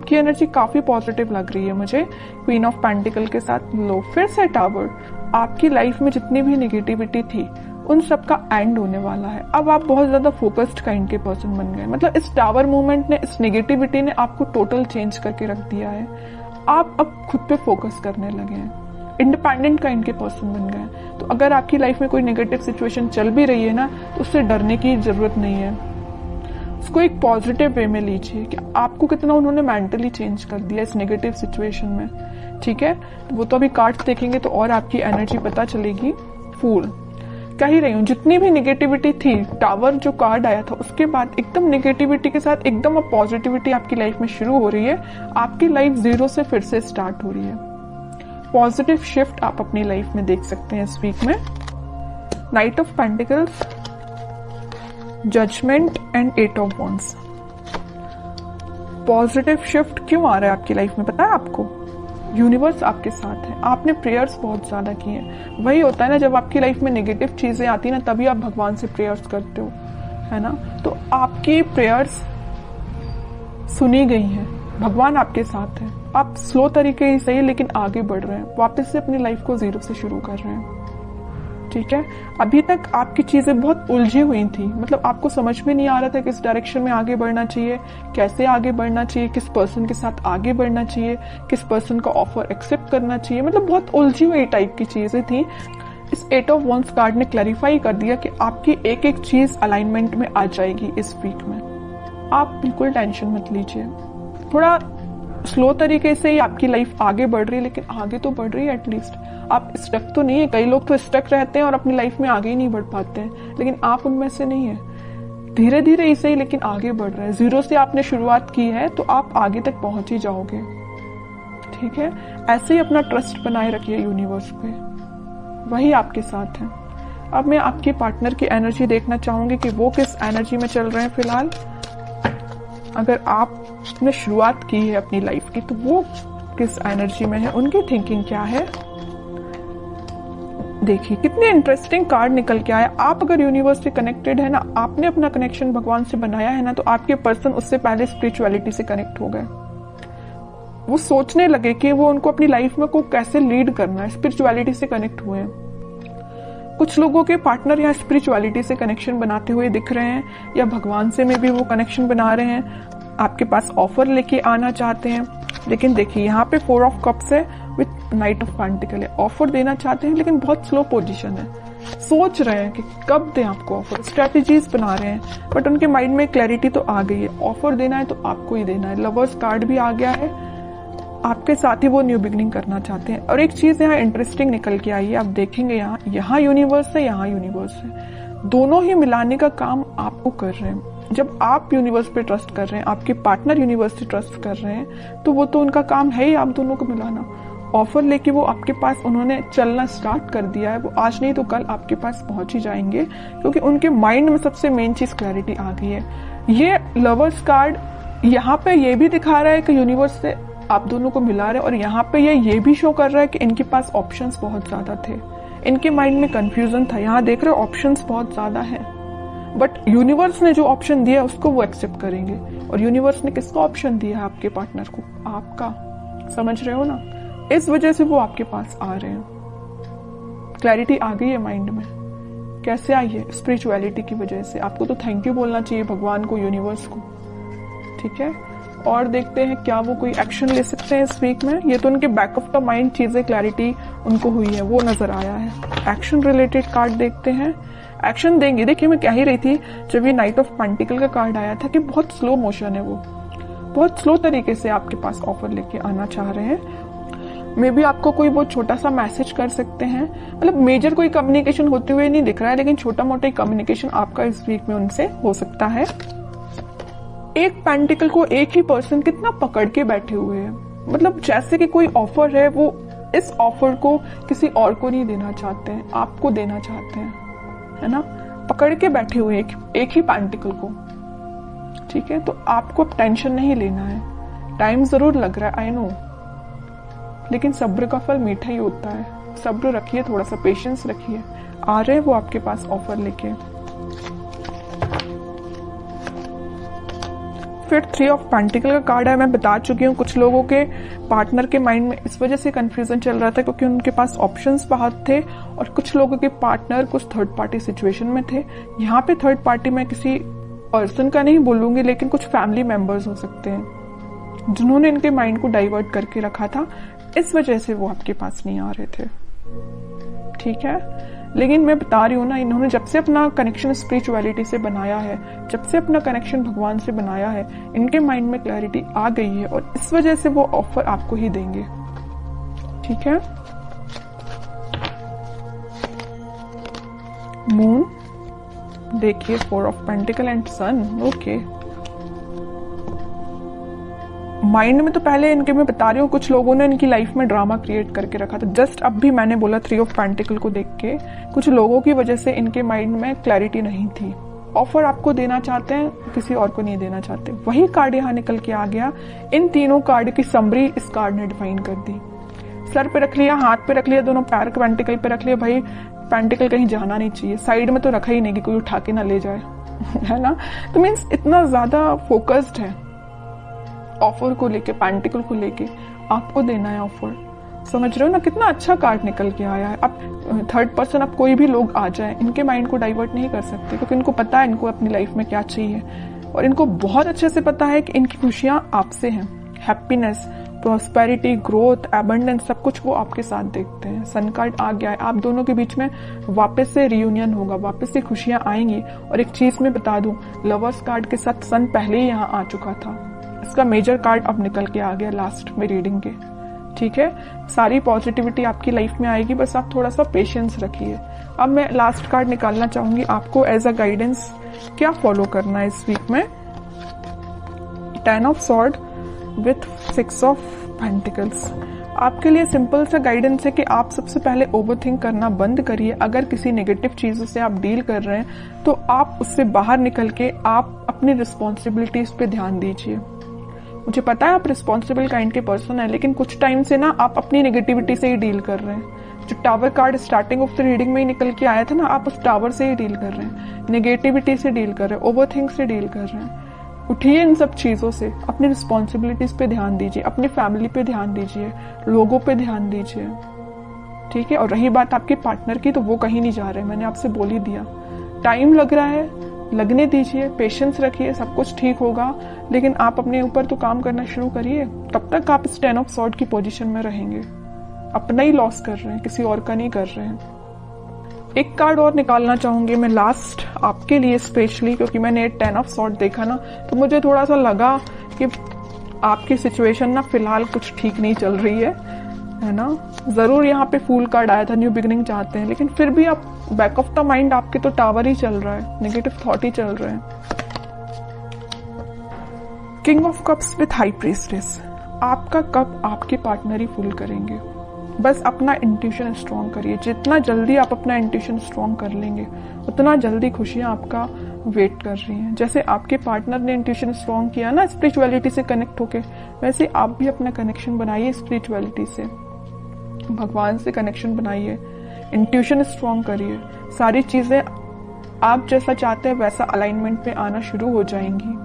आपकी एनर्जी काफी पॉजिटिव लग रही है मुझे। क्वीन ऑफ पेंटिकल के साथ लो, फिर से टावर। आपकी लाइफ में जितनी भी निगेटिविटी थी उन सब का एंड होने वाला है। अब आप बहुत ज्यादा फोकस्ड काइंड के पर्सन बन गए। मतलब इस टावर मूवमेंट ने, इस नेगेटिविटी ने आपको टोटल चेंज करके रख दिया है। आप अब खुद पे फोकस करने लगे हैं, इंडिपेंडेंट काइंड के पर्सन बन गए। तो अगर आपकी लाइफ में कोई नेगेटिव सिचुएशन चल भी रही है ना, तो उससे डरने की जरूरत नहीं है। उसको एक पॉजिटिव वे में लीजिए कि आपको कितना उन्होंने मेंटली चेंज कर दिया इस नेगेटिव सिचुएशन में। ठीक है, वो तो अभी कार्ड्स देखेंगे तो और आपकी एनर्जी पता चलेगी। फूल कह ही रही हूँ, जितनी भी निगेटिविटी थी, टावर जो कार्ड आया था उसके बाद एकदम निगेटिविटी के साथ एकदम अब पॉजिटिविटी आपकी लाइफ में शुरू हो रही है। आपकी लाइफ जीरो से फिर से स्टार्ट हो रही है। पॉजिटिव शिफ्ट आप अपनी लाइफ में देख सकते हैं इस वीक में। Knight of pentacles, judgement and eight of wands. Positive shift क्यों आ रहा है आपकी लाइफ में पता है आपको? यूनिवर्स आपके साथ है। आपने प्रेयर्स बहुत ज्यादा किए हैं। वही होता है ना, जब आपकी लाइफ में नेगेटिव चीजें आती है ना, तभी आप भगवान से प्रेयर्स करते हो, है ना। तो आपकी प्रेयर्स सुनी गई हैं, भगवान आपके साथ है। आप स्लो तरीके ही सही लेकिन आगे बढ़ रहे हैं, वापस से अपनी लाइफ को जीरो से शुरू कर रहे हैं। ठीक है, अभी तक आपकी चीजें बहुत उलझी हुई थी। मतलब आपको समझ में नहीं आ रहा था किस डायरेक्शन में आगे बढ़ना चाहिए, कैसे आगे बढ़ना चाहिए, किस पर्सन के साथ आगे बढ़ना चाहिए, किस पर्सन का ऑफर एक्सेप्ट करना चाहिए। मतलब बहुत उलझी हुई टाइप की चीजें थी। इस एट ऑफ वॉन्ड्स कार्ड ने क्लैरिफाई कर दिया कि आपकी एक एक चीज अलाइनमेंट में आ जाएगी इस वीक में। आप बिल्कुल टेंशन मत लीजिए। थोड़ा स्लो तरीके से ही आपकी लाइफ आगे बढ़ रही है, लेकिन आगे तो बढ़ रही है एटलीस्ट। आप स्टक तो नहीं है। कई लोग तो स्टक रहते हैं और अपनी लाइफ में आगे ही नहीं बढ़ पाते हैं, लेकिन आप उनमें से नहीं है। धीरे धीरे ही सही लेकिन आगे बढ़ रहे हैं। जीरो से आपने शुरुआत की है तो आप आगे तक पहुंच ही जाओगे। ठीक है, ऐसे ही अपना ट्रस्ट बनाए रखिए यूनिवर्स पे, वही आपके साथ है। अब मैं आपके पार्टनर की एनर्जी देखना चाहूंगी कि वो किस एनर्जी में चल रहे हैं फिलहाल। अगर आपने शुरुआत की है अपनी लाइफ की तो वो किस एनर्जी में है, उनकी थिंकिंग क्या है। देखिए कितने इंटरेस्टिंग कार्ड निकल के आया। आप अगर यूनिवर्स से कनेक्टेड है ना, आपने अपना कनेक्शन भगवान से बनाया है ना, तो आपके पर्सन उससे पहले स्पिरिचुअलिटी से कनेक्ट हो गए। वो सोचने लगे कि वो उनको अपनी लाइफ में को कैसे लीड करना है, स्पिरिचुअलिटी से कनेक्ट हुए हैं। कुछ लोगों के पार्टनर यहाँ स्पिरिचुअलिटी से कनेक्शन बनाते हुए दिख रहे हैं, या भगवान से में भी वो कनेक्शन बना रहे हैं, आपके पास ऑफर लेके आना चाहते हैं। लेकिन देखिए यहाँ पे 4 ऑफ कप्स है विथ नाइट ऑफ पेंटिकल है। ऑफर देना चाहते हैं लेकिन बहुत स्लो पोजीशन है। सोच रहे हैं कि कब दें आपको ऑफर, स्ट्रेटेजीज बना रहे हैं, बट उनके माइंड में क्लैरिटी तो आ गई है। ऑफर देना है तो आपको ही देना है। लवर्स कार्ड भी आ गया है, आपके साथ ही वो न्यू बिगनिंग करना चाहते हैं। और एक चीज यहाँ इंटरेस्टिंग निकल के आई है, आप देखेंगे यहाँ यूनिवर्स है, यहाँ यूनिवर्स है। दोनों ही मिलाने का काम आपको कर रहे हैं। जब आप यूनिवर्स पे ट्रस्ट कर रहे हैं, आपके पार्टनर यूनिवर्स से ट्रस्ट कर रहे हैं, तो वो तो उनका काम है ही आप दोनों को मिलाना। ऑफर लेके वो आपके पास उन्होंने चलना स्टार्ट कर दिया है। वो आज नहीं तो कल आपके पास पहुंच ही जाएंगे, क्योंकि उनके माइंड में सबसे मेन चीज क्लैरिटी आ गई है। ये लवर्स कार्ड यहाँ पे ये भी दिखा रहा है कि यूनिवर्स से आप दोनों को मिला रहे हैं, और यहाँ पे ये भी शो कर रहा है कि इनके पास ऑप्शंस बहुत ज्यादा थे। इनके माइंड में कंफ्यूजन था। यहाँ देख रहे हो ऑप्शंस बहुत ज्यादा है, बट यूनिवर्स ने जो ऑप्शन दिया उसको वो एक्सेप्ट करेंगे। और यूनिवर्स ने किसका ऑप्शन दिया है आपके पार्टनर को? आपका। समझ रहे हो ना? इस वजह से वो आपके पास आ रहे हैं। क्लैरिटी आ गई है माइंड में। कैसे आई है? स्पिरिचुअलिटी की वजह से। आपको तो थैंक यू बोलना चाहिए भगवान को, यूनिवर्स को। ठीक है, और देखते हैं क्या वो कोई एक्शन ले सकते हैं इस वीक में। ये तो उनके बैक ऑफ द माइंड चीजें क्लैरिटी उनको हुई है, वो नजर आया है। एक्शन रिलेटेड कार्ड देखते हैं, एक्शन देंगे। देखिए मैं कह ही रही थी जब ये नाइट ऑफ पेंटिकल का कार्ड आया था कि बहुत स्लो मोशन है, वो बहुत स्लो तरीके से आपके पास ऑफर लेके आना चाह रहे हैं। मे बी आपको कोई बहुत छोटा सा मैसेज कर सकते हैं। मतलब मेजर कोई कम्युनिकेशन होते हुए नहीं दिख रहा है, लेकिन छोटा मोटा कम्युनिकेशन आपका इस वीक में उनसे हो सकता है। एक पेंटिकल को एक ही पर्सन कितना पकड़ के बैठे हुए हैं। मतलब जैसे कि कोई ऑफर है, वो इस ऑफर को किसी और को नहीं देना चाहते हैं, आपको देना चाहते हैं, है ना। पकड़ के बैठे हुए एक ही पेंटिकल को। ठीक है, तो आपको टेंशन नहीं लेना है। टाइम जरूर लग रहा है, आई नो, लेकिन सब्र का फल मीठा ही होता है। सब्र रखिए, थोड़ा सा पेशेंस रखिए। आ रहे हैं वो आपके पास ऑफर लेके। फिर 3 ऑफ पेंटिकल का कार्ड है। मैं बता चुकी हूँ कुछ लोगों के पार्टनर के माइंड में इस वजह से कंफ्यूजन चल रहा था क्योंकि उनके पास ऑप्शंस बहुत थे और कुछ लोगों के पार्टनर कुछ थर्ड पार्टी सिचुएशन में थे। यहाँ पे थर्ड पार्टी मैं किसी पर्सन का नहीं बोलूंगी, लेकिन कुछ फैमिली मेंबर्स हो सकते हैं जिन्होंने इनके माइंड को डाइवर्ट करके रखा था, इस वजह से वो आपके पास नहीं आ रहे थे। ठीक है, लेकिन मैं बता रही हूँ ना, इन्होंने जब से अपना कनेक्शन स्पिरिचुअलिटी से बनाया है, जब से अपना कनेक्शन भगवान से बनाया है, इनके माइंड में क्लैरिटी आ गई है और इस वजह से वो ऑफर आपको ही देंगे। ठीक है, मून देखिए, 4 of pentacle and sun. Okay, mind में तो पहले इनके मैं बता रही हूँ कुछ लोगों ने इनकी लाइफ में ड्रामा क्रिएट करके रखा था। जस्ट अब भी मैंने बोला 3 ऑफ पेंटिकल को देख के कुछ लोगों की वजह से इनके माइंड में क्लैरिटी नहीं थी। ऑफर आपको देना चाहते हैं, किसी और को नहीं देना चाहते। वही कार्ड यहाँ निकल के आ गया। इन तीनों कार्ड की समरी इस कार्ड ने डिफाइन कर दी। सर पे रख लिया, हाथ पे रख लिया, दोनों पैर पेंटिकल पे रख लिया। भाई पेंटिकल कहीं जाना नहीं चाहिए, साइड में तो रखा ही नहीं कि कोई उठा के ना ले जाए है ना। तो मीन्स इतना ज्यादा फोकस्ड है ऑफर को लेके, पेंटिकल को लेके आपको देना है ऑफर। समझ रहे हो ना, कितना अच्छा कार्ड निकल के आया है। अब थर्ड पर्सन, अब कोई भी लोग आ जाए, इनके माइंड को डाइवर्ट नहीं कर सकते क्योंकि इनको पता है इनको अपनी लाइफ में क्या चाहिए और इनको बहुत अच्छे से पता है कि इनकी खुशियां आपसे हैं। हैप्पीनेस, प्रॉस्पेरिटी, ग्रोथ, एबंडेंस, सब कुछ वो आपके साथ देखते हैं। सन कार्ड आ गया है, आप दोनों के बीच में वापस से रियूनियन होगा, वापस से खुशियां आएंगी। और एक चीज मैं बता दूं, लवर्स कार्ड के साथ सन पहले ही यहाँ आ चुका था। इसका मेजर कार्ड अब निकल के आ गया लास्ट में रीडिंग के। ठीक है, सारी पॉजिटिविटी आपकी लाइफ में आएगी, बस आप थोड़ा सा पेशेंस रखिए। अब मैं लास्ट कार्ड निकालना चाहूंगी आपको एज अ गाइडेंस, क्या फॉलो करना है इस वीक में। 10 of sword with 6 of pentacles. आपके लिए सिंपल सा गाइडेंस है कि आप सबसे पहले ओवरथिंक करना बंद करिए। अगर किसी नेगेटिव चीजों से आप डील कर रहे हैं तो आप उससे बाहर निकल के आप अपनी रिस्पॉन्सिबिलिटीज पे ध्यान दीजिए। मुझे पता है आप रिस्पॉन्सिबल काइंड के पर्सन है, लेकिन कुछ टाइम से ना आप अपनी नेगेटिविटी से ही डील कर रहे हैं। जो tower card starting of the reading में ही निकल के आया था ना, आप उस टावर से ही डील कर रहे हैं, नेगेटिविटी से डील कर रहे हैं, ओवरथिंक से डील कर रहे हैं। उठिए इन सब चीजों से, अपनी रिस्पॉन्सिबिलिटीज पे ध्यान दीजिए, अपनी फैमिली पे ध्यान दीजिए, लोगों पे ध्यान दीजिए। ठीक है, और रही बात आपके पार्टनर की, तो वो कहीं नहीं जा रहे, मैंने आपसे बोल ही दिया। टाइम लग रहा है, लगने दीजिए, पेशेंस रखिए, सब कुछ ठीक होगा। लेकिन आप अपने ऊपर तो काम करना शुरू करिए। तब तक आप इस 10 ऑफ सॉर्ड की पोजीशन में रहेंगे। अपना ही लॉस कर रहे हैं, किसी और का नहीं कर रहे हैं। एक कार्ड और निकालना चाहूंगी मैं लास्ट आपके लिए स्पेशली, क्योंकि मैंने 10 ऑफ सॉर्ड देखा ना, तो मुझे थोड़ा सा लगा कि आपकी सिचुएशन ना फिलहाल कुछ ठीक नहीं चल रही है ना। जरूर यहाँ पे फूल कार्ड आया था, न्यू बिगिनिंग चाहते हैं, लेकिन फिर भी आप बैक ऑफ द माइंड आपके तो टावर ही चल रहा है, नेगेटिव थॉट ही चल रहे हैं। King of cups with high priestess. आपका कप आपके पार्टनर ही फुल करेंगे। बस अपना इंट्यूशन स्ट्रॉन्ग करिए। जितना जल्दी आप अपना इंट्यूशन स्ट्रॉन्ग कर लेंगे, उतना जल्दी खुशियां आपका वेट कर रही हैं। जैसे आपके पार्टनर ने इंट्यूशन स्ट्रॉन्ग किया ना स्पिरिचुअलिटी से कनेक्ट होके, वैसे आप भी अपना कनेक्शन बनाइए स्पिरिचुअलिटी से, भगवान से कनेक्शन बनाइए, इंट्यूशन स्ट्रॉन्ग करिए। सारी चीजें आप जैसा चाहते हैं वैसा अलाइनमेंट में आना शुरू हो जाएंगी।